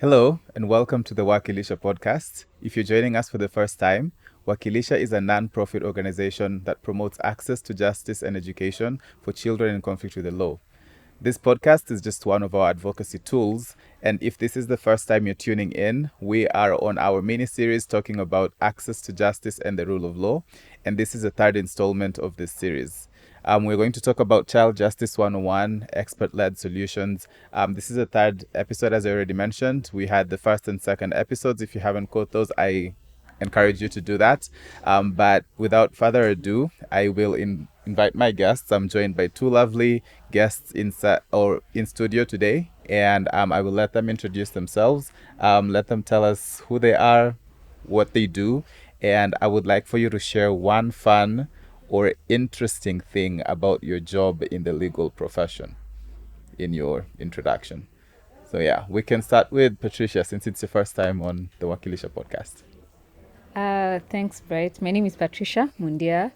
Hello, and welcome to the Wakilisha podcast. If you're joining us for the first time, Wakilisha is a non-profit organization that promotes access to justice and education for children in conflict with the law. This podcast is just one of our advocacy tools, and if this is the first time you're tuning in, we are on our mini-series talking about access to justice and the rule of law, and this is the third installment of this series. We're going to talk about Child Justice 101, expert-led solutions. This is the third episode, as I already mentioned. We had the first and second episodes. If you haven't caught those, I encourage you to do that. But without further ado, I will invite my guests. I'm joined by two lovely guests in studio today, and I will let them introduce themselves. Let them tell us who they are, what they do, and I would like for you to share one fun or interesting thing about your job in the legal profession in your introduction. So yeah, we can start with Patricia, since it's your first time on the Wakilisha podcast. Thanks, Bright. My name is Patricia Mundia.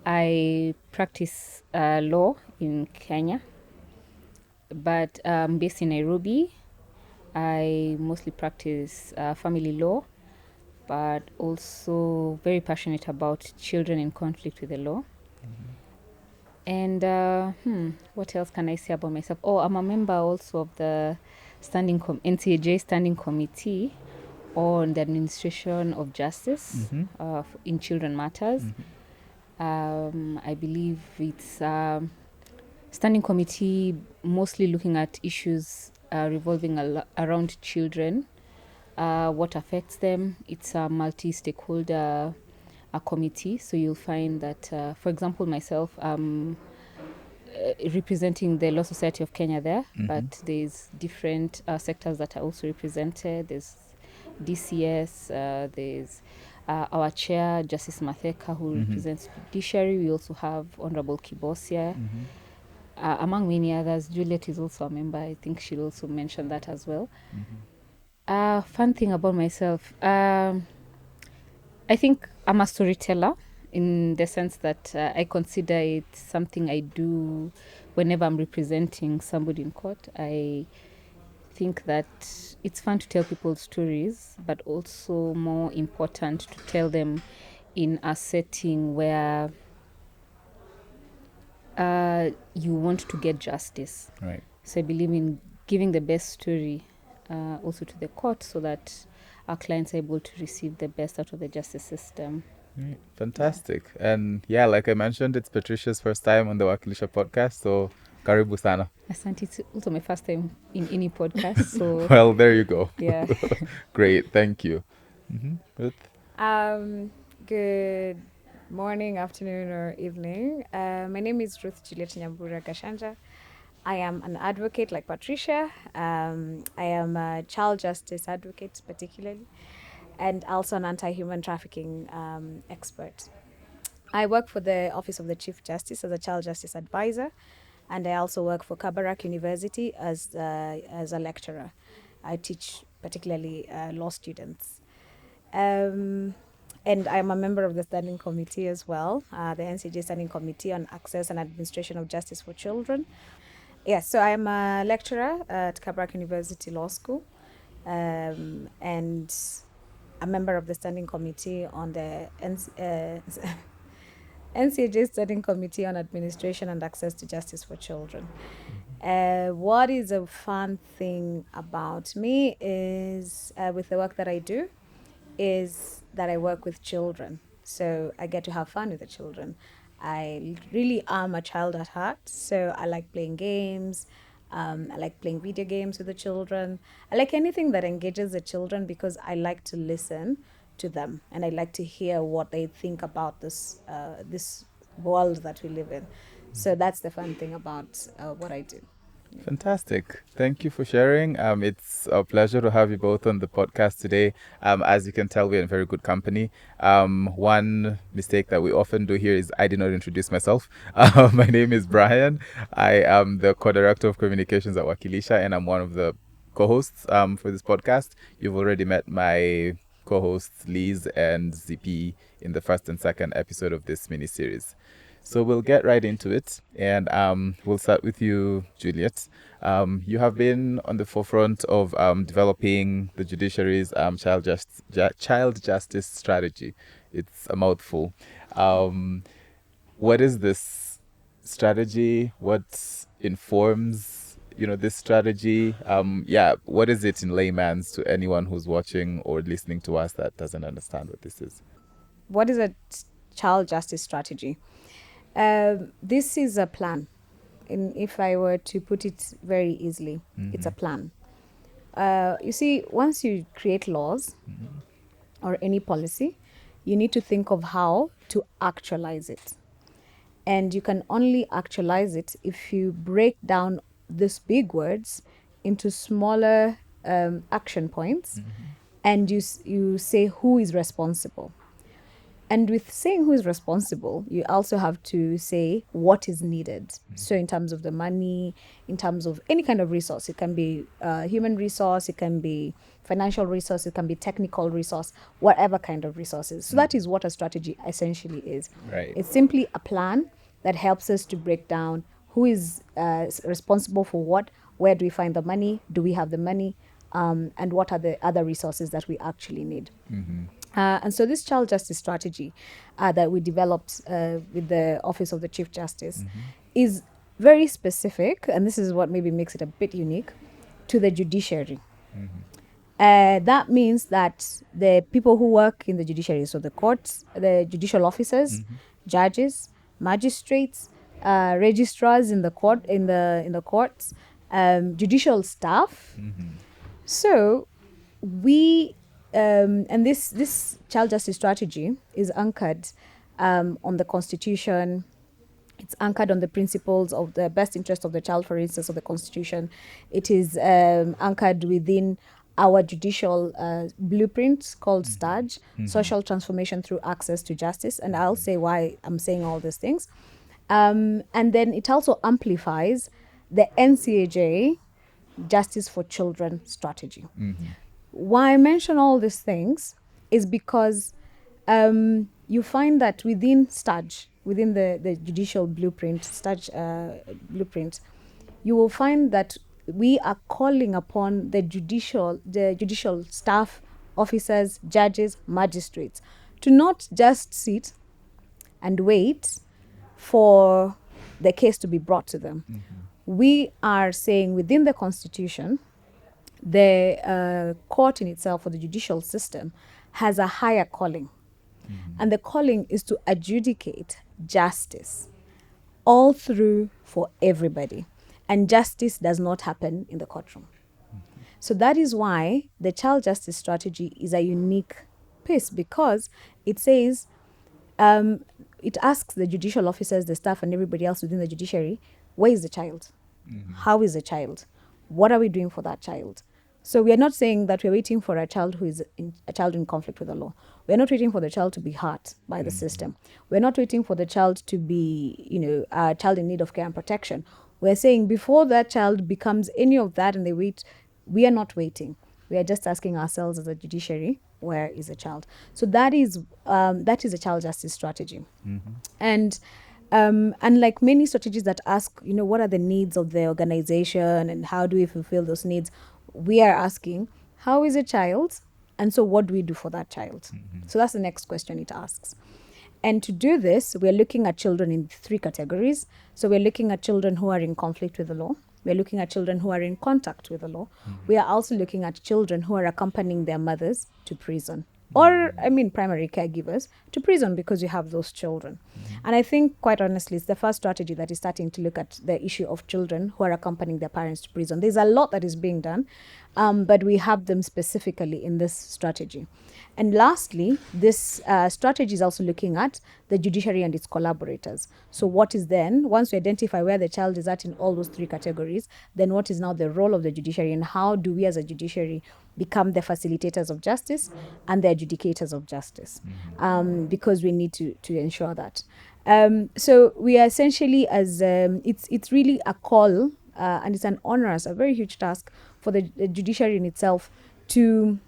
I practice law in Kenya, but based in Nairobi. I mostly practice family law, but also very passionate about children in conflict with the law. And what else can I say about myself? Oh, I'm a member also of the NCAJ Standing Committee on the administration of justice in children matters. I believe it's a standing committee mostly looking at issues revolving around children, what affects them. It's a multi-stakeholder committee, so you'll find that, for example, myself, representing the Law Society of Kenya there, but there's different sectors that are also represented. There's DCS, there's our chair, Justice Matheka, who represents judiciary. We also have Honorable Kibosia, among many others. Juliet is also a member. I think she'll also mention that as well. Fun thing about myself, I think I'm a storyteller, in the sense that I consider it something I do whenever I'm representing somebody in court. I think that it's fun to tell people stories, but also more important to tell them in a setting where you want to get justice. Right. So I believe in giving the best story also to the court, so that our clients are able to receive the best out of the justice system. Right. Fantastic. And yeah, like I mentioned, it's Patricia's first time on the Wakilisha podcast, so karibu sana. Asante, it's also my first time in any podcast, so Well, there you go. yeah. Great, thank you. Ruth? Good morning, afternoon, or evening. My name is Ruth Juliet Gachanja. I am an advocate like Patricia. I am a child justice advocate, particularly, and also an anti-human trafficking expert. I work for the Office of the Chief Justice as a child justice advisor, and I also work for Kabarak University as a lecturer. I teach particularly law students. And I'm a member of the standing committee as well, the NCJ Standing Committee on Access and Administration of Justice for Children. Yes, so I'm a lecturer at Kabarak University Law School, and a member of the standing committee on the NCJ Standing Committee on Administration and Access to Justice for Children. What is a fun thing about me is, with the work that I do, is that I work with children. So I get to have fun with the children. I really am a child at heart, so I like playing games. I like playing video games with the children. I like anything that engages the children, because I like to listen to them, and I like to hear what they think about this world that we live in. So that's the fun thing about what I do. Fantastic. Thank you for sharing. It's a pleasure to have you both on the podcast today. As you can tell, we're in very good company. One mistake that we often do here is I did not introduce myself. My name is Brian. I am the co-director of communications at Wakilisha, and I'm one of the co-hosts for this podcast. You've already met my co-hosts Liz and ZP in the first and second episode of this mini-series. So we'll get right into it, and we'll start with you, Juliet. You have been on the forefront of developing the judiciary's child justice strategy. It's a mouthful. What is this strategy? What informs this strategy? What is it in layman's to anyone who's watching or listening to us that doesn't understand what this is? What is a child justice strategy? This is a plan. If I were to put it very easily, it's a plan. You see, once you create laws or any policy, you need to think of how to actualize it. And you can only actualize it if you break down these big words into smaller action points, and you say who is responsible. And with saying who is responsible, you also have to say what is needed. So in terms of the money, in terms of any kind of resource, it can be human resource, it can be financial resource, it can be technical resource, whatever kind of resources. So that is what a strategy essentially is. Right. It's simply a plan that helps us to break down who is responsible for what, where do we find the money, do we have the money, and what are the other resources that we actually need. And so this child justice strategy that we developed with the Office of the Chief Justice is very specific, and this is what maybe makes it a bit unique, to the judiciary. That means that the people who work in the judiciary, so the courts, the judicial officers, judges, magistrates, registrars in the courts, judicial staff. So we and this child justice strategy is anchored on the Constitution. It's anchored on the principles of the best interest of the child, for instance, of the Constitution. It is anchored within our judicial blueprint called STAJ, Social Transformation Through Access to Justice. And I'll say why I'm saying all these things. And then it also amplifies the NCAJ Justice for Children strategy. Why I mention all these things is because you find that within STAJ, within the judicial blueprint, STAJ blueprint, you will find that we are calling upon the judicial staff, officers, judges, magistrates, to not just sit and wait for the case to be brought to them. We are saying within the Constitution, the court in itself, or the judicial system, has a higher calling. And the calling is to adjudicate justice all through for everybody. And justice does not happen in the courtroom. So that is why the child justice strategy is a unique piece, because it says, it asks the judicial officers, the staff, and everybody else within the judiciary, where is the child? How is the child? What are we doing for that child? So we are not saying that we're waiting for a child who is a child in conflict with the law. We're not waiting for the child to be hurt by the system. We're not waiting for the child to be, a child in need of care and protection. We're saying before that child becomes any of that and they wait, we are not waiting. We are just asking ourselves as a judiciary, where is the child? So that is a child justice strategy. And unlike many strategies that ask, what are the needs of the organization and how do we fulfill those needs, we are asking, how is a child? And so what do we do for that child? So that's the next question it asks. And to do this, we're looking at children in 3 categories. So we're looking at children who are in conflict with the law. We're looking at children who are in contact with the law. We are also looking at children who are accompanying their mothers to prison. Or, primary caregivers to prison, because you have those children. And I think, quite honestly, it's the first strategy that is starting to look at the issue of children who are accompanying their parents to prison. There's a lot that is being done, but we have them specifically in this strategy. And lastly, this strategy is also looking at the judiciary and its collaborators. So what is then, once we identify where the child is at in all those 3 categories, then what is now the role of the judiciary, and how do we as a judiciary become the facilitators of justice and the adjudicators of justice, because we need to ensure that. So we are essentially, as it's really a call, and it's an onerous, a very huge task for the judiciary in itself to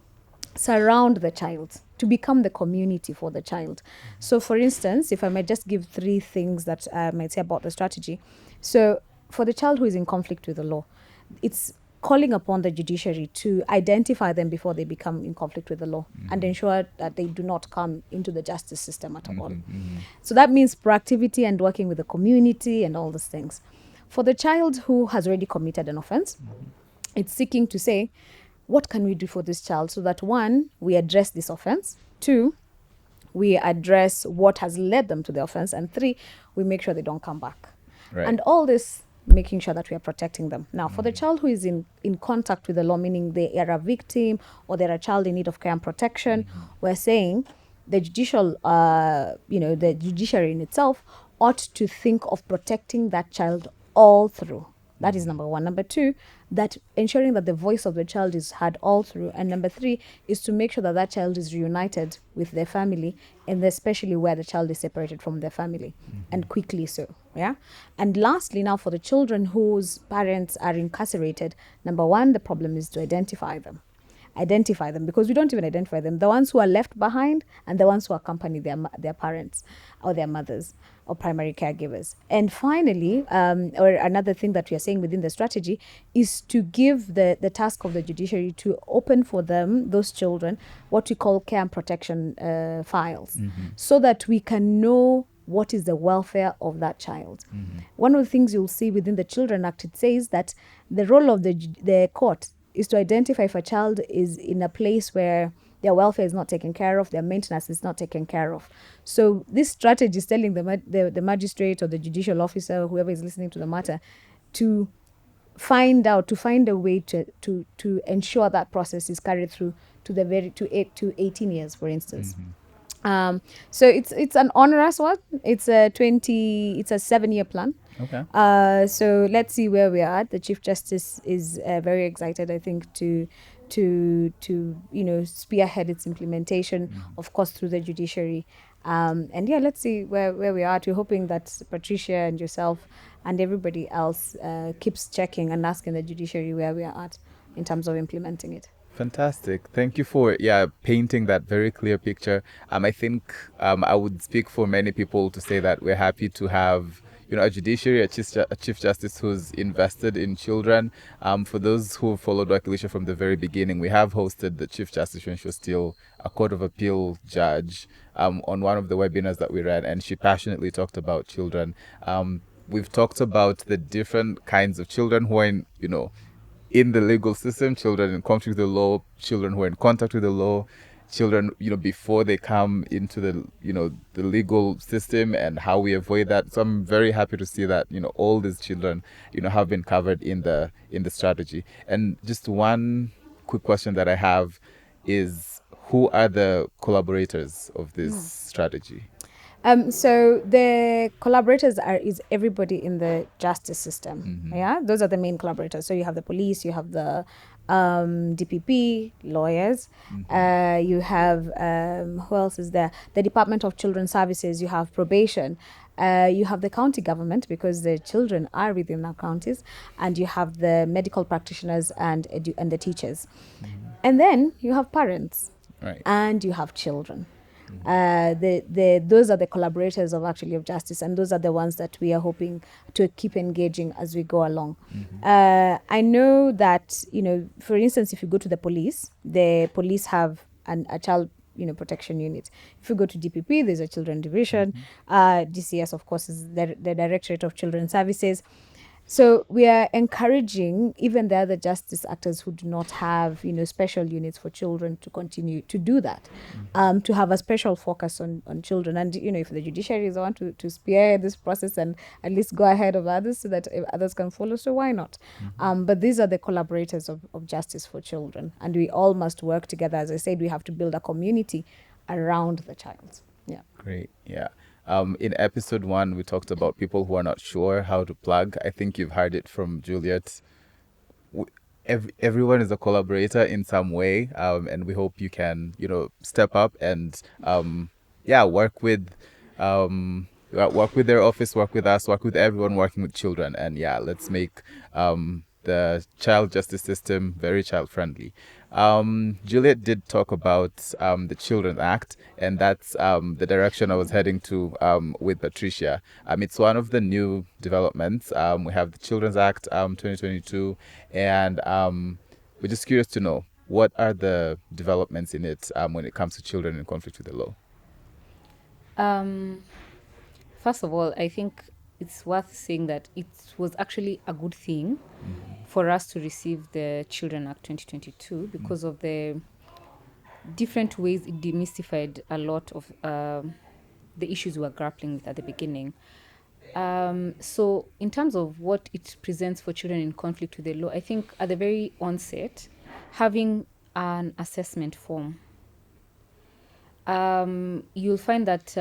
surround the child. to become the community for the child. So for instance, if I might just give 3 things that I might say about the strategy. So for the child who is in conflict with the law, it's calling upon the judiciary to identify them before they become in conflict with the law and ensure that they do not come into the justice system at all. So that means proactivity and working with the community and all these things. For the child who has already committed an offense, it's seeking to say, what can we do for this child so that 1, we address this offense, 2, we address what has led them to the offense, and 3, we make sure they don't come back. Right. And all this making sure that we are protecting them. Now, for the child who is in contact with the law, meaning they are a victim or they're a child in need of care and protection, we're saying the judicial, the judiciary in itself ought to think of protecting that child all through. That is number 1. Number 2, that ensuring that the voice of the child is heard all through. And number 3 is to make sure that that child is reunited with their family, and especially where the child is separated from their family, and quickly so. Yeah. And lastly, now for the children whose parents are incarcerated, number 1, the problem is to identify them, because we don't even identify them, the ones who are left behind and the ones who accompany their parents or their mothers or primary caregivers. And finally, or another thing that we are saying within the strategy is to give the task of the judiciary to open for them, those children, what we call care and protection files, so that we can know what is the welfare of that child. One of the things you'll see within the Children Act, it says that the role of the court is to identify if a child is in a place where their welfare is not taken care of, their maintenance is not taken care of. So this strategy is telling the magistrate or the judicial officer, whoever is listening to the matter, to find a way to ensure that process is carried through to 18 years, for instance. So it's an onerous one. It's a 7-year plan. Okay. So let's see where we are at. The Chief Justice is very excited, I think, to spearhead its implementation, of course, through the judiciary. And yeah, let's see where we are at. We're hoping that Patricia and yourself and everybody else keeps checking and asking the judiciary where we are at in terms of implementing it. Fantastic. Thank you for painting that very clear picture. I think I would speak for many people to say that we're happy to have a judiciary, a chief justice who's invested in children. For those who followed Wakilisha from the very beginning, we have hosted the Chief Justice when she was still a Court of Appeal judge on one of the webinars that we ran, and she passionately talked about children. We've talked about the different kinds of children who are in the legal system, children in conflict with the law, children who are in contact with the law, children, before they come into the legal system, and how we avoid that. So I'm very happy to see that, all these children, have been covered in the strategy. And just one quick question that I have is, who are the collaborators of this strategy? So the collaborators is everybody in the justice system. Yeah, those are the main collaborators. So you have the police, you have the DPP, lawyers, you have who else is there? The Department of Children's Services, you have probation, you have the county government, because the children are within our counties, and you have the medical practitioners and the teachers, and then you have parents, right, and you have children. Those are the collaborators of justice, and those are the ones that we are hoping to keep engaging as we go along. I know that, for instance, if you go to the police have a child protection unit. If you go to DPP, there's a children division. DCS, of course, is the Directorate of Children's Services. So we are encouraging even the other justice actors who do not have, special units for children to continue to do that, to have a special focus on children. And, if the judiciary is the one to spearhead this process and at least go ahead of others so that others can follow, so why not? But these are the collaborators of justice for children. And we all must work together. As I said, we have to build a community around the child. Yeah. Great. Yeah. In episode 1, we talked about people who are not sure how to plug. I think you've heard it from Juliet. Everyone is a collaborator in some way, and we hope you can, step up and, work with their office, work with us, work with everyone working with children, and let's make the child justice system very child friendly. Juliet did talk about the Children's Act, and that's the direction I was heading to with Patricia. It's one of the new developments. We have the Children's Act 2022, and we're just curious to know, what are the developments in it when it comes to children in conflict with the law? First of all, I think it's worth saying that it was actually a good thing for us to receive the Children Act 2022 because of the different ways it demystified a lot of the issues we were grappling with at the beginning. So in terms of what it presents for children in conflict with the law, I think at the very onset, having an assessment form, you'll find that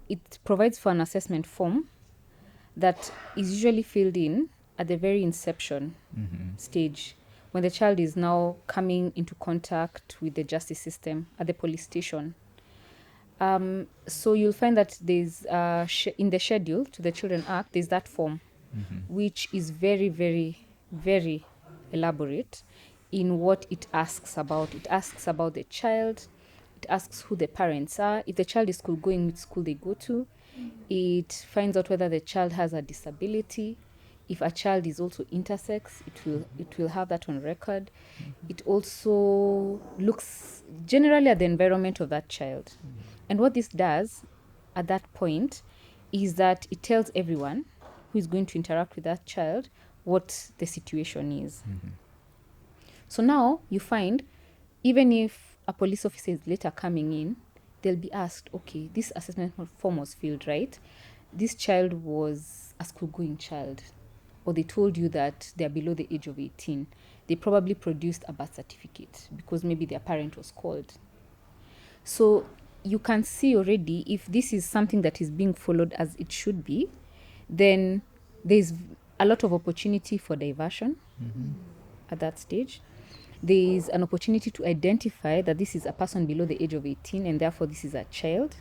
it provides for an assessment form that is usually filled in at the very inception stage, when the child is now coming into contact with the justice system at the police station. So you'll find that there's in the schedule to the Children Act, there's that form, which is very, very, very elaborate in what it asks about. It asks about the child. It asks who the parents are. If the child is school going, which school they go to. It finds out whether the child has a disability. If a child is also intersex, it will have that on record. It also looks generally at the environment of that child. And what this does at that point is that it tells everyone who is going to interact with that child what the situation is. So now you find, even if a police officer is later coming in, they'll be asked, okay, this assessment form was filled, right? This child was a school-going child, or they told you that they're below the age of 18. They probably produced a birth certificate because maybe their parent was called. So you can see already, if this is something that is being followed as it should be, then there's a lot of opportunity for diversion at that stage. There is an opportunity to identify that this is a person below the age of 18 and therefore this is a child.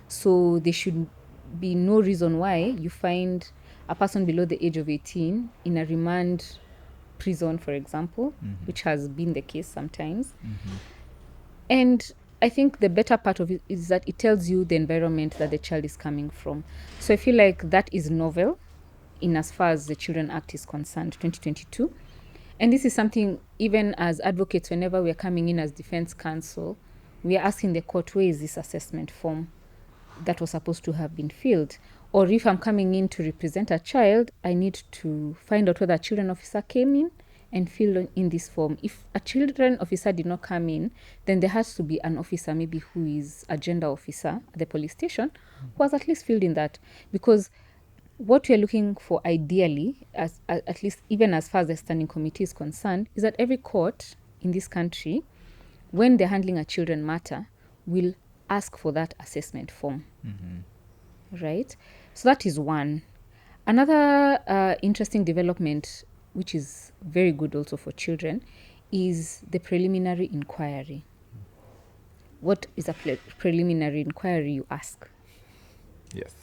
So there should be no reason why you find a person below the age of 18 in a remand prison, for example, which has been the case sometimes. And I think the better part of it is that it tells you the environment that the child is coming from. So I feel like that is novel in as far as the Children Act is concerned, 2022. And this is something, even as advocates, whenever we are coming in as defense counsel, we are asking the court, where is this assessment form that was supposed to have been filled? Or if I'm coming in to represent a child, I need to find out whether a children officer came in and filled in this form. If a children officer did not come in, then there has to be an officer, maybe who is a gender officer at the police station, who has at least filled in that. Because what we're looking for ideally, at least even as far as the standing committee is concerned, is that every court in this country, when they're handling a children matter, will ask for that assessment form. Right? So that is one. Another interesting development, which is very good also for children, is the preliminary inquiry. What is a preliminary inquiry, you ask? Yes.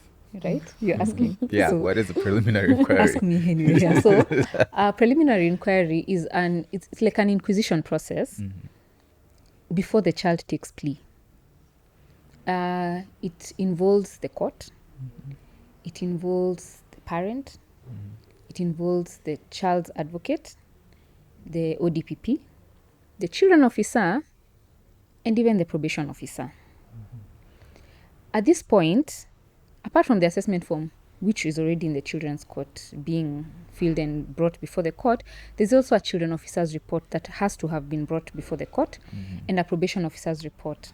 Right? You're asking. Yeah, so, what is a preliminary inquiry? Ask me anyway. Yeah. So a preliminary inquiry is it's like an inquisition process before the child takes plea. It involves the court. It involves the parent. It involves the child's advocate, the ODPP, the children officer, and even the probation officer. At this point, apart from the assessment form, which is already in the children's court being filled and brought before the court, there's also a children officer's report that has to have been brought before the court, and a probation officer's report.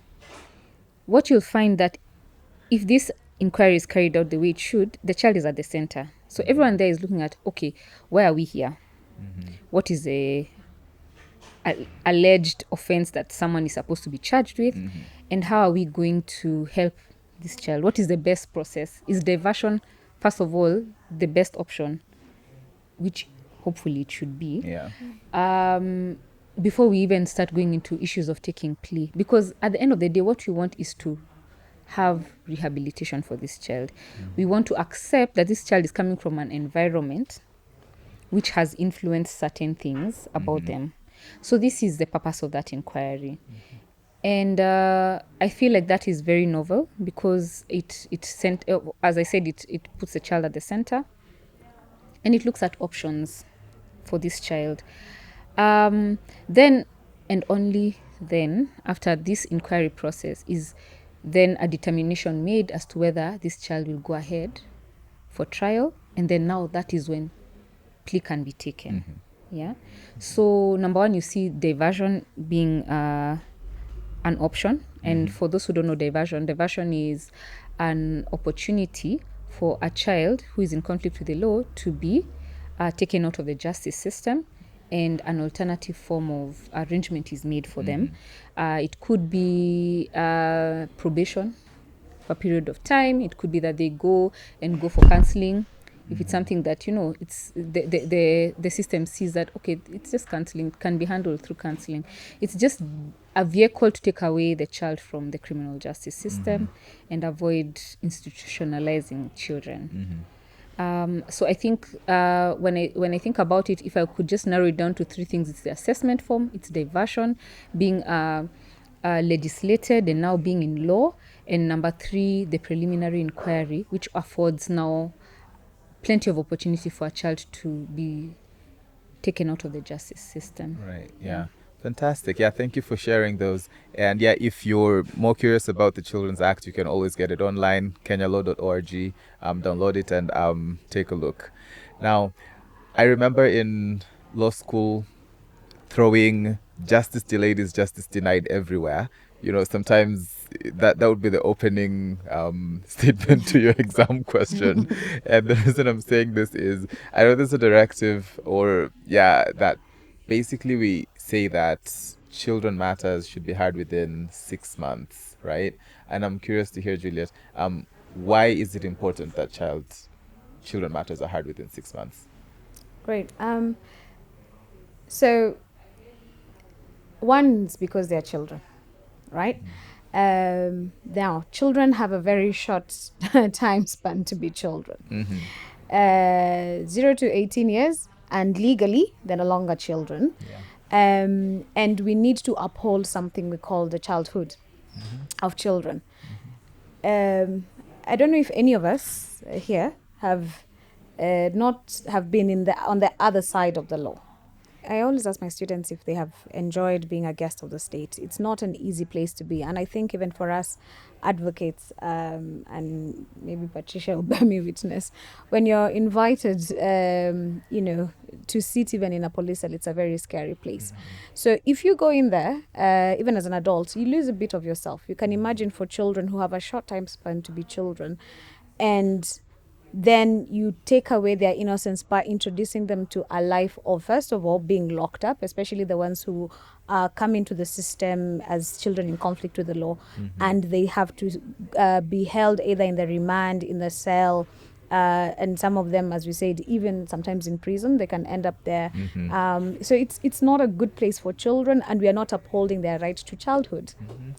What you'll find that if this inquiry is carried out the way it should, the child is at the center. So everyone there is looking at, okay, why are we here? What is the alleged offense that someone is supposed to be charged with? And how are we going to help this child? What is the best process? Is diversion, first of all, the best option, which hopefully it should be, before we even start going into issues of taking plea? Because at the end of the day, what we want is to have rehabilitation for this child. We want to accept that this child is coming from an environment which has influenced certain things about them. So this is the purpose of that inquiry. And I feel like that is very novel because as I said, it puts the child at the center, and it looks at options for this child. Then, and only then, after this inquiry process, is then a determination made as to whether this child will go ahead for trial, and then now that is when plea can be taken. Yeah. So number one, you see diversion being an option. And for those who don't know diversion is an opportunity for a child who is in conflict with the law to be taken out of the justice system, and an alternative form of arrangement is made for them. It could be probation for a period of time. It could be that they go for counseling. If it's something that, it's the system sees that, okay, it's just counseling, it can be handled through counseling. It's just a vehicle to take away the child from the criminal justice system and avoid institutionalizing children. So I think when I think about it, if I could just narrow it down to three things, it's the assessment form, it's diversion, being legislated and now being in law, and number three, the preliminary inquiry, which affords now plenty of opportunity for a child to be taken out of the justice system. Right. Yeah. Fantastic. Yeah, thank you for sharing those. And yeah, if you're more curious about the Children's Act, you can always get it online, kenyalaw.org. Download it and take a look. Now, I remember in law school throwing justice delayed is justice denied everywhere. Sometimes that would be the opening statement to your exam question. And the reason I'm saying this is, I know there's a directive that basically we say that children matters should be heard within 6 months, right? And I'm curious to hear, Juliet, why is it important that children matters are heard within 6 months? Great. So one is because they're children, right? Now, children have a very short time span to be children. 0 to 18 years, and legally, they're no longer children. And we need to uphold something we call the childhood of children. I don't know if any of us here have been on the other side of the law. I always ask my students if they have enjoyed being a guest of the state. It's not an easy place to be. And I think even for us advocates, and maybe Patricia will bear me witness, when you're invited, to sit even in a police cell, it's a very scary place. So if you go in there, even as an adult, you lose a bit of yourself. You can imagine for children who have a short time span to be children, and then you take away their innocence by introducing them to a life of, first of all, being locked up, especially the ones who come into the system as children in conflict with the law, and they have to be held either in the remand, in the cell, and some of them, as we said, even sometimes in prison, they can end up there. So it's not a good place for children, and we are not upholding their right to childhood,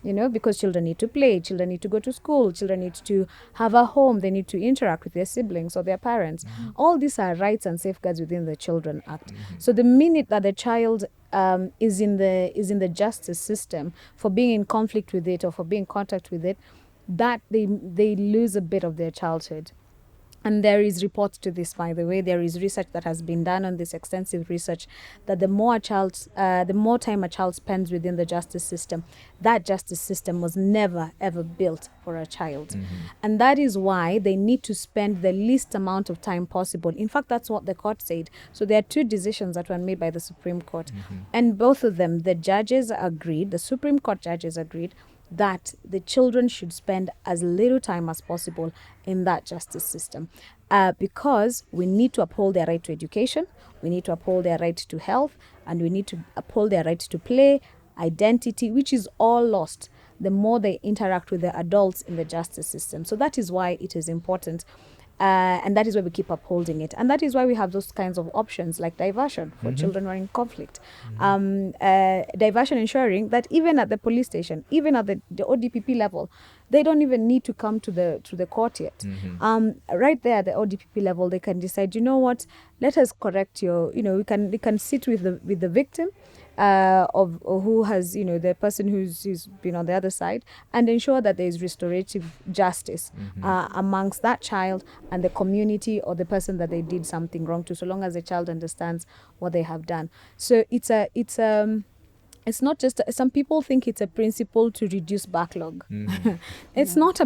because children need to play, children need to go to school, children need to have a home, they need to interact with their siblings or their parents. All these are rights and safeguards within the Children Act. So the minute that the child is in the justice system for being in conflict with it or for being in contact with it, that they lose a bit of their childhood. And there is reports to this, by the way. There is research that has been done on this, extensive research, that the more time a child spends within the justice system, that justice system was never, ever built for a child. And that is why they need to spend the least amount of time possible. In fact, that's what the court said. So there are two decisions that were made by the Supreme Court. And both of them, the Supreme Court judges agreed that the children should spend as little time as possible in that justice system, because we need to uphold their right to education, we need to uphold their right to health, and we need to uphold their right to play, identity, which is all lost the more they interact with the adults in the justice system. So that is why it is important. And that is why we keep upholding it. And that is why we have those kinds of options like diversion for children who are in conflict. Diversion ensuring that even at the police station, even at the ODPP level, they don't even need to come to the court yet. Right there at the ODPP level, they can decide, you know what, let us correct your, we can sit with the victim of who has, the person who's been on the other side, and ensure that there is restorative justice amongst that child and the community or the person that they did something wrong to, so long as the child understands what they have done. So it's not just, some people think it's a principle to reduce backlog. It's not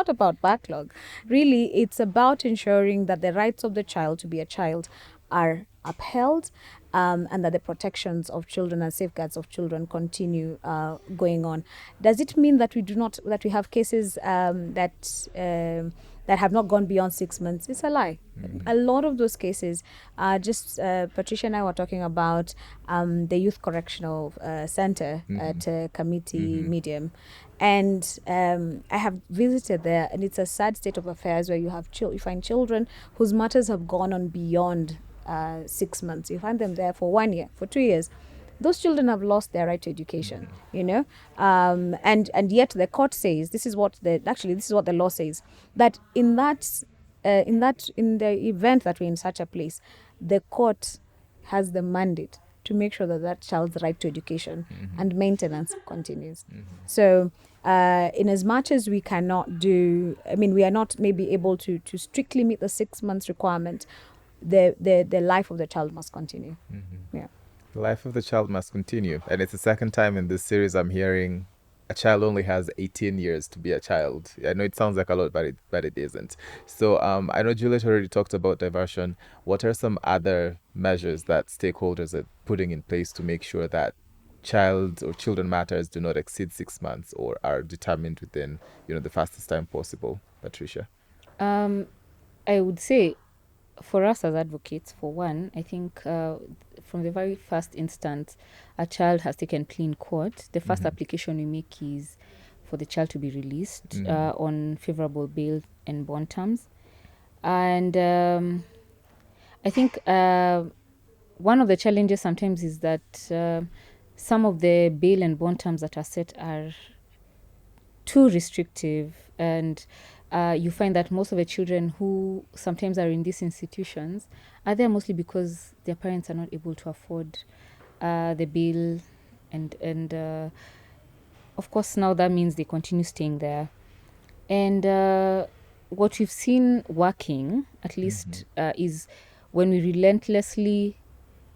about backlog. Really, it's about ensuring that the rights of the child to be a child are upheld, and that the protections of children and safeguards of children continue going on. Does it mean that we have cases that have not gone beyond 6 months? It's a lie. A lot of those cases are just, Patricia and I were talking about the Youth Correctional Center at Committee Medium. And I have visited there, and it's a sad state of affairs where you find children whose matters have gone on beyond 6 months. You find them there for 1 year, for 2 years. Those children have lost their right to education, and yet the court says, this is what the law says, that in the event that we're in such a place, the court has the mandate to make sure that child's right to education and maintenance continues. So in as much as we cannot do, we are not maybe able to strictly meet the 6 months requirement, the life of the child must continue. Yeah. The life of the child must continue. And it's the second time in this series I'm hearing a child only has 18 years to be a child. I know it sounds like a lot, but it isn't. So I know Juliet already talked about diversion. What are some other measures that stakeholders are putting in place to make sure that child or children matters do not exceed 6 months or are determined within, the fastest time possible? Patricia? I would say, for us as advocates, for one, I think from the very first instance, a child has taken plea in court. The first application we make is for the child to be released on favorable bail and bond terms. And I think one of the challenges sometimes is that some of the bail and bond terms that are set are too restrictive, and you find that most of the children who sometimes are in these institutions are there mostly because their parents are not able to afford the bill, and of course now that means they continue staying there. And what we've seen working, at least, is when we relentlessly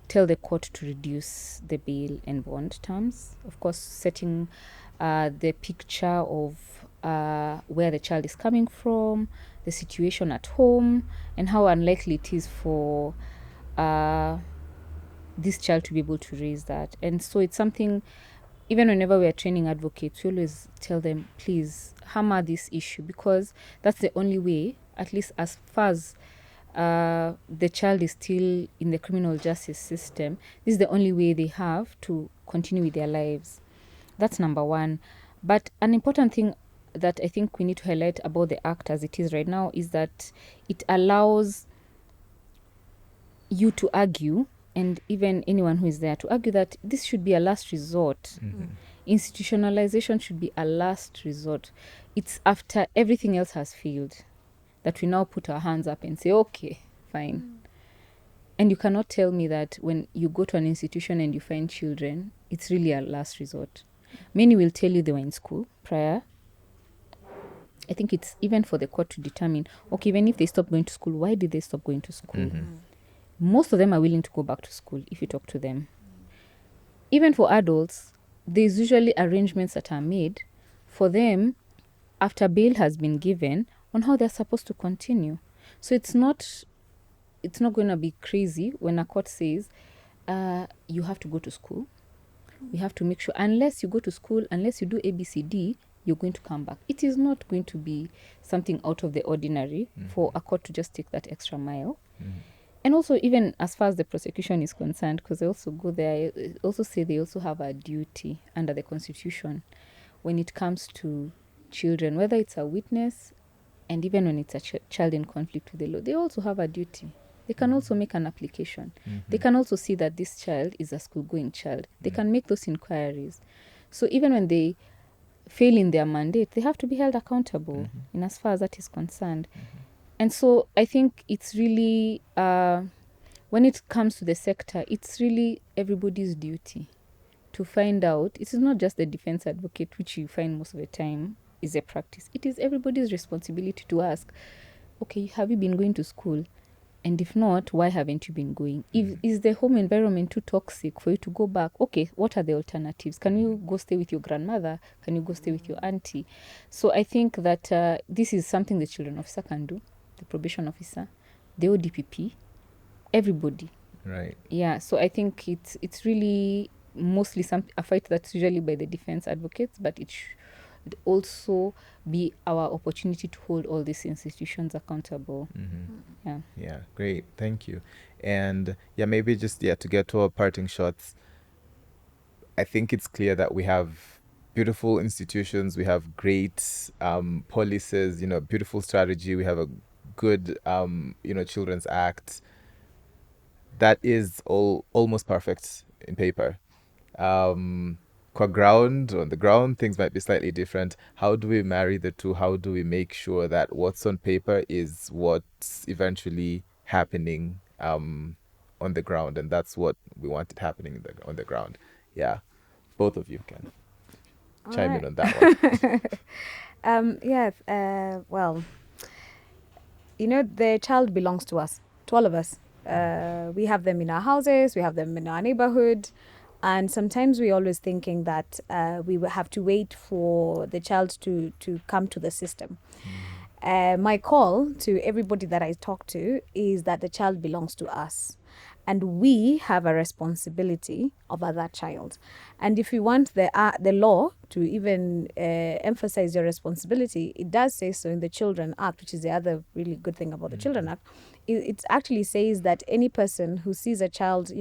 tell the court to reduce the bail and bond terms, of course setting the picture of where the child is coming from, the situation at home, and how unlikely it is for this child to be able to raise that. And so it's something, even whenever we are training advocates, we always tell them, please hammer this issue, because that's the only way, at least as far as the child is still in the criminal justice system, this is the only way they have to continue with their lives. That's number one. But an important thing that I think we need to highlight about the Act as it is right now is that it allows you to argue, and even anyone who is there, to argue that this should be a last resort. Institutionalization should be a last resort. It's after everything else has failed that we now put our hands up and say, okay, fine. And you cannot tell me that when you go to an institution and you find children, it's really a last resort. Many will tell you they were in school prior. I think it's even for the court to determine, okay, even if they stop going to school, why did they stop going to school? Most of them are willing to go back to school if you talk to them. Even for adults, there's usually arrangements that are made for them after bail has been given on how they're supposed to continue. So it's not going to be crazy when a court says, you have to go to school. We have to make sure, unless you go to school, unless you do ABCD, you're going to come back. It is not going to be something out of the ordinary for a court to just take that extra mile. And also, even as far as the prosecution is concerned, because they also go there, also say they also have a duty under the Constitution when it comes to children, whether it's a witness, and even when it's a child in conflict with the law, they also have a duty. They can also make an application. They can also see that this child is a school-going child. They can make those inquiries. So even when they fail in their mandate, they have to be held accountable in as far as that is concerned. And so I think it's really when it comes to the sector, it's really everybody's duty to find out. It's not just the defense advocate, which you find most of the time is a practice. It is everybody's responsibility to ask, okay, have you been going to school? And if not, why haven't you been going? If is the home environment too toxic for you to go back? Okay, what are the alternatives? Can you go stay with your grandmother? Can you go stay with your auntie? So I think that this is something the children officer can do, the probation officer, the ODPP, everybody. Right. Yeah, so I think it's really mostly a fight that's usually by the defense advocates, but it should also be our opportunity to hold all these institutions accountable. Yeah. Yeah, great. Thank you. And yeah, maybe just to get to our parting shots, I think it's clear that we have beautiful institutions, we have great policies, beautiful strategy, we have a good Children's Act that is almost perfect in paper. On the ground, things might be slightly different. How do we marry the two? How do we make sure that what's on paper is what's eventually happening on the ground? And that's what we want it happening on the ground. Yeah. Both of you can chime in on that one. Yes. Well, the child belongs to us, to all of us. We have them in our houses, we have them in our neighborhood, and sometimes we're always thinking that we will have to wait for the child to come to the system. My call to everybody that I talk to is that the child belongs to us. And we have a responsibility over that child. And if we want the law to even emphasize your responsibility, it does say so in the Children Act, which is the other really good thing about the Children Act. It actually says that any person who sees a child,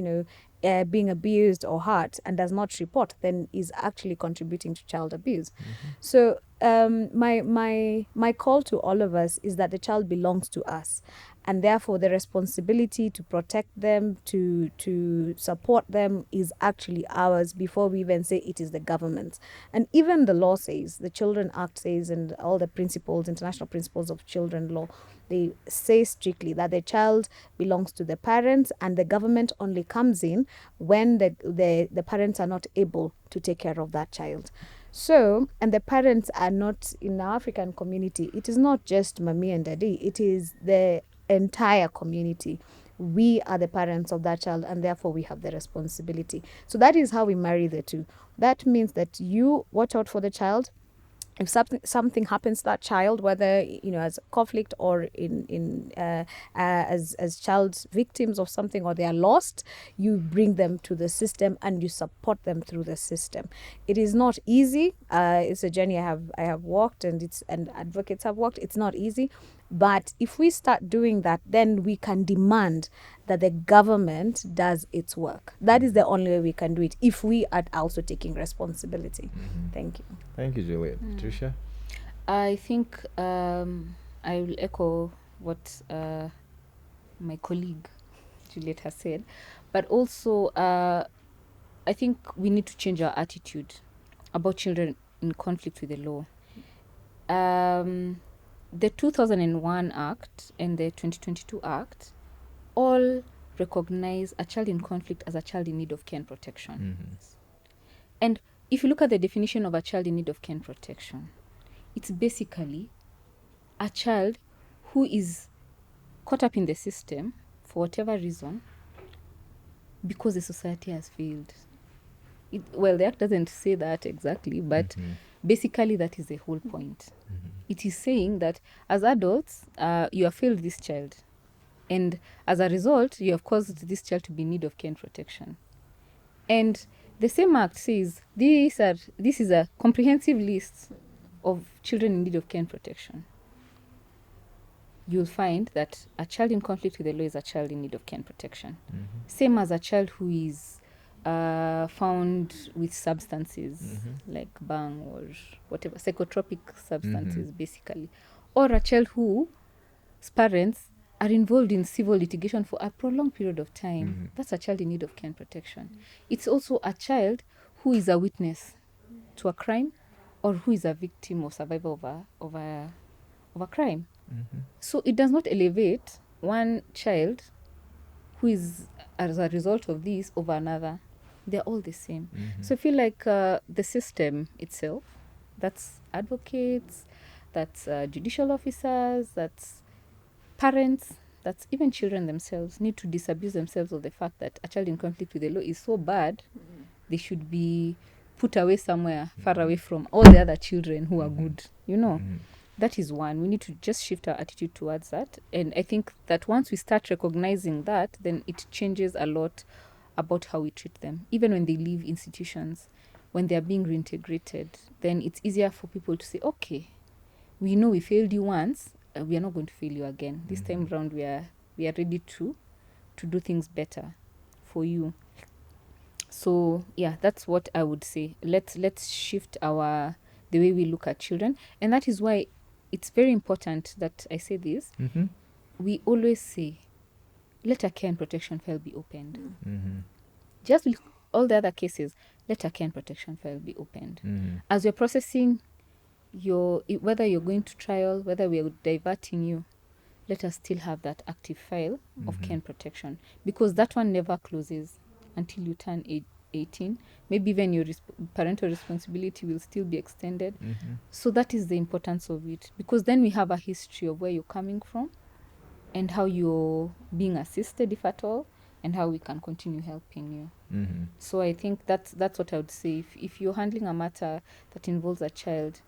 being abused or hurt and does not report, then is actually contributing to child abuse. So my call to all of us is that the child belongs to us, and therefore the responsibility to protect them, to support them, is actually ours before we even say it is the government. And even the law says, the Children Act says, and all the principles, international principles of children law, they say strictly that the child belongs to the parents, and the government only comes in when the parents are not able to take care of that child. So, and the parents are not, in the African community, it is not just mommy and daddy, it is the entire community. We are the parents of that child, and therefore we have the responsibility. So that is how we marry the two. That means that you watch out for the child. If something happens to that child, whether as a conflict or as child victims of something, or they are lost, you bring them to the system and you support them through the system. It is not easy. It's a journey I have walked, and advocates have walked. It's not easy, but if we start doing that, then we can demand that the government does its work. That is the only way we can do it, if we are also taking responsibility. Thank you. Thank you, Juliet. Patricia? I think I will echo what my colleague Juliet has said, but also I think we need to change our attitude about children in conflict with the law. The 2001 Act and the 2022 Act all recognize a child in conflict as a child in need of care and protection. And if you look at the definition of a child in need of care and protection, it's basically a child who is caught up in the system for whatever reason because the society has failed. The Act doesn't say that exactly, but basically that is the whole point. It is saying that as adults, you have failed this child. And as a result, you have caused this child to be in need of care and protection. And the same Act says this is a comprehensive list of children in need of care and protection. You'll find that a child in conflict with the law is a child in need of care and protection. Same as a child who is found with substances like bang or whatever, psychotropic substances basically. Or a child whose parents are involved in civil litigation for a prolonged period of time. That's a child in need of care and protection. It's also a child who is a witness to a crime, or who is a victim or survivor of a crime. So it does not elevate one child who is, as a result of this, over another. They're all the same. Mm-hmm. So I feel like the system itself, that's advocates, that's judicial officers, that's parents, that's even children themselves, need to disabuse themselves of the fact that a child in conflict with the law is so bad, they should be put away somewhere far away from all the other children who are good. You know, that is one. We need to just shift our attitude towards that. And I think that once we start recognizing that, then it changes a lot about how we treat them. Even when they leave institutions, when they are being reintegrated, then it's easier for people to say, okay, we know we failed you once, we are not going to fail you again. This time round, we are ready to do things better for you. So yeah, that's what I would say. Let's shift the way we look at children, and that is why it's very important that I say this. We always say, let a care and protection file be opened. Just with all the other cases, let a care and protection file be opened. As you're processing whether you're going to trial, whether we're diverting you, let us still have that active file of care and protection, because that one never closes until you turn 18. Maybe even your parental responsibility will still be extended. So that is the importance of it, because then we have a history of where you're coming from and how you're being assisted, if at all, and how we can continue helping you. So I think that's what I would say. If you're handling a matter that involves a child,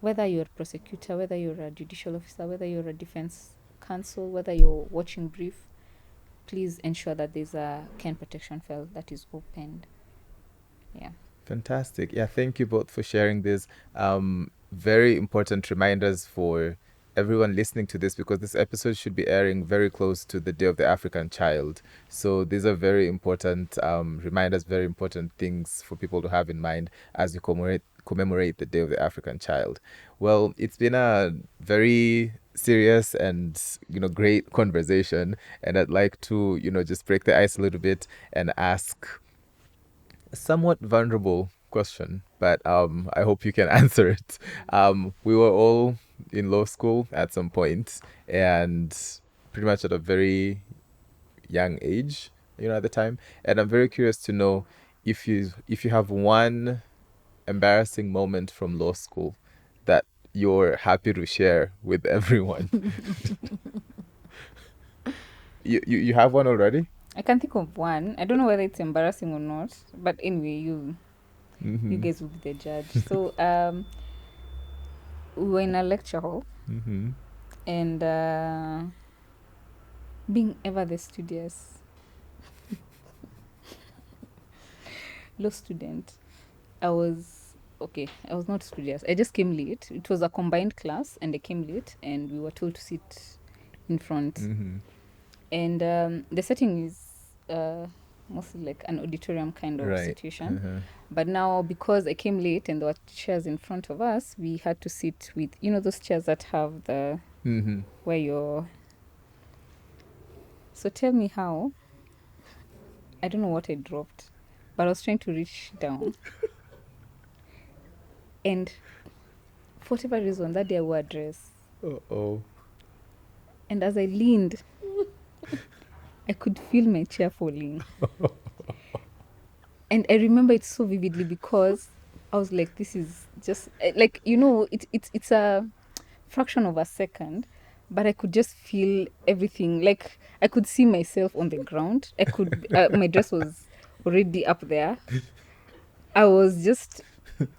whether you're a prosecutor, whether you're a judicial officer, whether you're a defense counsel, whether you're watching brief, please ensure that there's a care and protection file that is opened. Yeah. Fantastic. Yeah, thank you both for sharing this. Very important reminders for everyone listening to this, because this episode should be airing very close to the Day of the African Child. So these are very important reminders, very important things for people to have in mind as you commemorate the Day of the African Child. Well, it's been a very serious and great conversation, and I'd like to just break the ice a little bit and ask a somewhat vulnerable question, but I hope you can answer it. We were all in law school at some point, and pretty much at a very young age, at the time. And I'm very curious to know if you have one embarrassing moment from law school that you're happy to share with everyone. You have one already? I can think of one. I don't know whether it's embarrassing or not, but anyway, you guys will be the judge. So we were in a lecture hall, and being ever the studious law student, I was not studious. I just came late. It was a combined class, and I came late, and we were told to sit in front. And the setting is mostly like an auditorium kind of situation. But now, because I came late and there were chairs in front of us, we had to sit with, those chairs that have the, where you're... So tell me how. I don't know what I dropped, but I was trying to reach down. And for whatever reason, that day I wore a dress. Uh-oh. And as I leaned, I could feel my chair falling. And I remember it so vividly because I was like, this is just like, it's a fraction of a second, but I could just feel everything. Like I could see myself on the ground. I could, my dress was already up there. I was just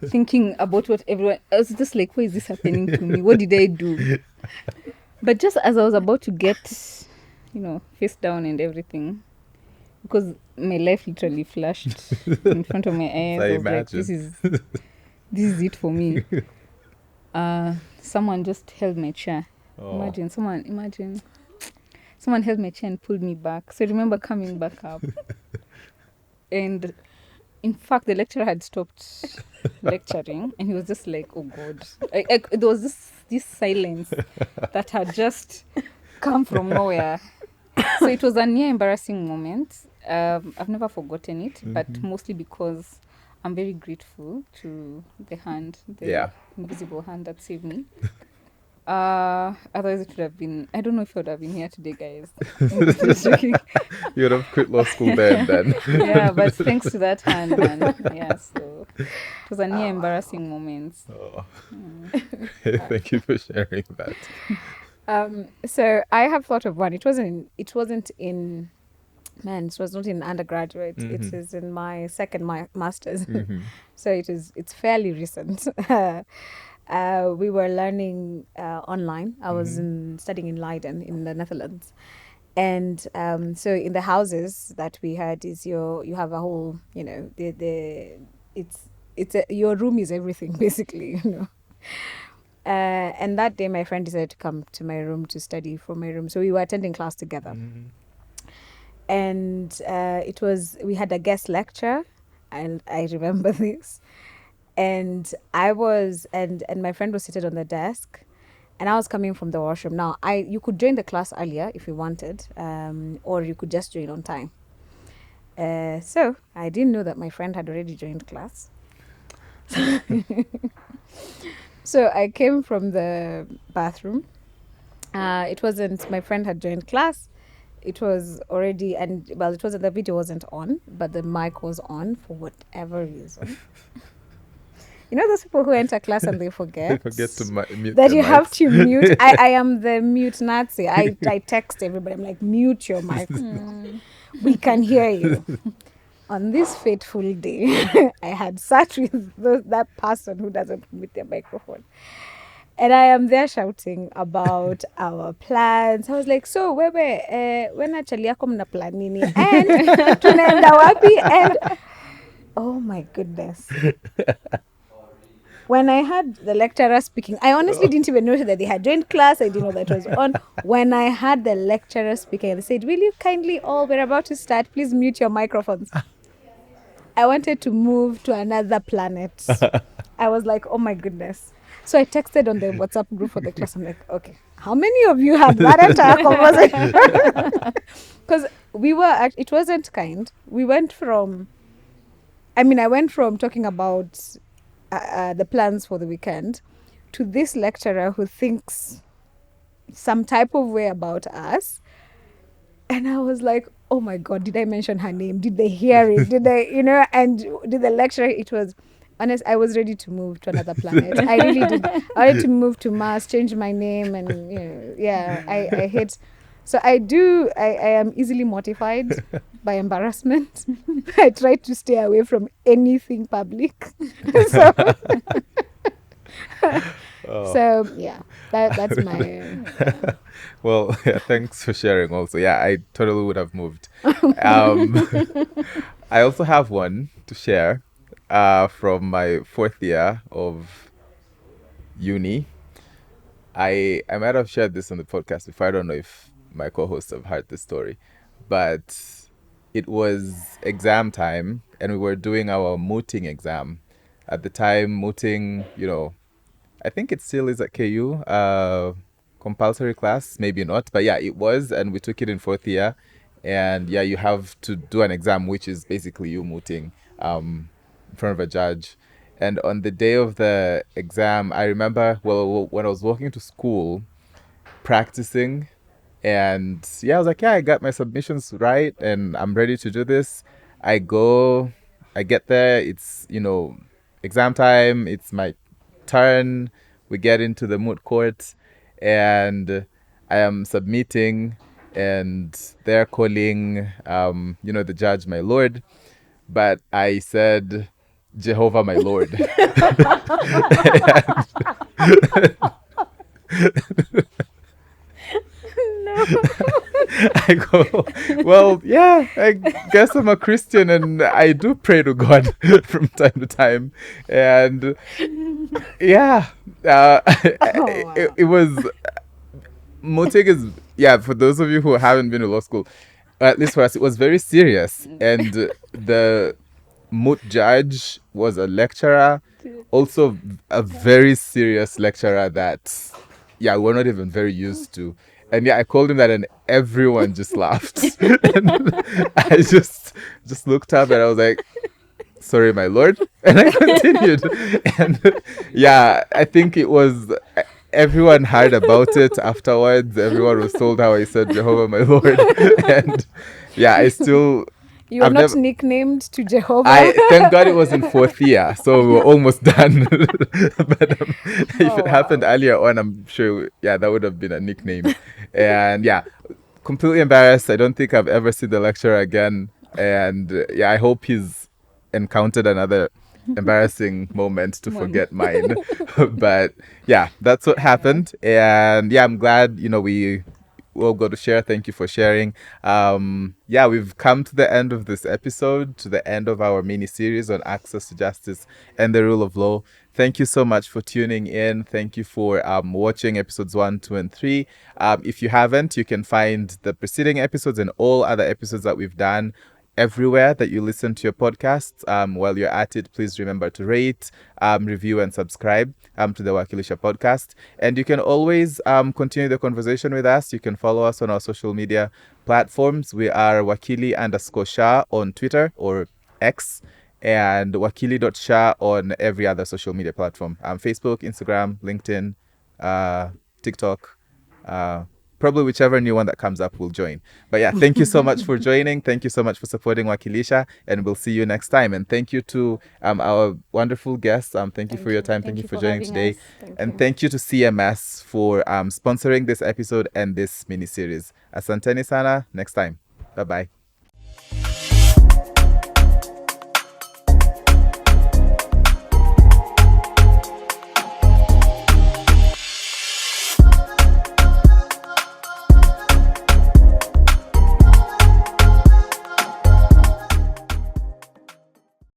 thinking about what everyone, I was just like, why is this happening to me? What did I do? But just as I was about to get, face down and everything, because my life literally flashed in front of my eyes. I was like, this is it for me. Someone just held my chair. Oh. Imagine someone held my chair and pulled me back. So I remember coming back up. And in fact, the lecturer had stopped lecturing, and he was just like, oh God. There was this silence that had just come from nowhere. So it was a near embarrassing moment. I've never forgotten it, but mostly because I'm very grateful to the invisible hand that saved me. Otherwise it would have been, I don't know if I would have been here today, guys. I'm just joking. You would have quit law school then. Yeah, but thanks to that hand, man. Yeah, so it was a near embarrassing moment. Oh. Thank you for sharing that. So I have thought of one. It was not in undergraduate. It is in my second master's. So it's fairly recent. We were learning online. I was studying in Leiden in the Netherlands. And so in the houses that we had you have a whole, your room is everything basically, and that day my friend decided to come to my room to study from my room. So we were attending class together. And we had a guest lecture, and I remember this. And and my friend was seated on the desk, and I was coming from the washroom. Now, you could join the class earlier if you wanted, or you could just join on time. So I didn't know that my friend had already joined class. So I came from the bathroom. It wasn't, my friend had joined class. It was already, the video wasn't on, but the mic was on for whatever reason. You know those people who enter class and they forget? They forget to mute that their you mics. have to mute. I am the mute Nazi. I text everybody. I'm like, mute your mic. We can hear you. On this fateful day, I had sat with that person who doesn't mute their microphone. And I am there shouting about our plans. I was like, so wewe, when actually yako mna plan nini? And tunaenda wapi? And oh my goodness. When I heard the lecturer speaking, I honestly didn't even know that they had joined class. I didn't know that was on. When I heard the lecturer speaking, they said, will you kindly all, we're about to start, please mute your microphones. I wanted to move to another planet. I was like, oh my goodness. So I texted on the WhatsApp group for the class. I'm like, okay, how many of you had that entire conversation? Because it wasn't kind. I went from talking about the plans for the weekend to this lecturer who thinks some type of way about us. And I was like, oh my God, did I mention her name? Did they hear it? Did they, and did the lecturer, it was, honest, I was ready to move to another planet. I really did. I wanted to move to Mars, change my name, and, I hate. So I am easily mortified by embarrassment. I try to stay away from anything public. So yeah, that's my. Well, yeah, thanks for sharing. Also, yeah, I totally would have moved. I also have one to share from my fourth year of uni. I might have shared this on the podcast before. I don't know if my co-hosts have heard this story, but it was exam time and we were doing our mooting exam. At the time, mooting, I think it still is at KU, compulsory class, maybe not, but yeah, it was, and we took it in fourth year. And yeah, you have to do an exam, which is basically you mooting in front of a judge. And on the day of the exam, I remember, when I was walking to school, practicing, and yeah, I was like, yeah, I got my submissions right, and I'm ready to do this. I get there, it's, exam time, it's my turn, we get into the moot court, and I am submitting, and they're calling, the judge, my lord, but I said, Jehovah, my Lord. No. I go, well, yeah, I guess I'm a Christian and I do pray to God from time to time. And yeah, it was, mooting is, yeah, for those of you who haven't been to law school, at least for us, it was very serious. And the moot judge was a lecturer, also a very serious lecturer that, yeah, we're not even very used to. And yeah, I called him that and everyone just laughed. And I just looked up and I was like, sorry, my lord. And I continued. And yeah, I think it was, everyone heard about it afterwards. Everyone was told how I said Jehovah my Lord. And yeah, I still... You were I've not never- nicknamed to Jehovah. Thank God it was in fourth year, so we were almost done. But if it happened earlier on, I'm sure, yeah, that would have been a nickname. And yeah, completely embarrassed. I don't think I've ever seen the lecturer again. And yeah, I hope he's encountered another embarrassing moment to forget mine. But yeah, that's what happened. And yeah, I'm glad, we all got to share. Thank you for sharing. Yeah, we've come to the end of this episode, to the end of our mini series on access to justice and the rule of law. Thank you so much for tuning in. Thank you for watching episodes 1, 2, and 3. If you haven't, you can find the preceding episodes and all other episodes that we've done everywhere that you listen to your podcasts. While you're at it, please remember to rate, review, and subscribe to the Wakilisha podcast. And you can always continue the conversation with us. You can follow us on our social media platforms. We are Wakili_sha on Twitter or X, and Wakili.sha on every other social media platform. Facebook, Instagram, LinkedIn, TikTok, probably whichever new one that comes up will join. But yeah, thank you so much for joining. Thank you so much for supporting Wakilisha, and we'll see you next time. And thank you to our wonderful guests. Thank you for your time. Thank you for joining today. And thank you to CMS for sponsoring this episode and this mini series. Asanteni sana. Next time. Bye-bye.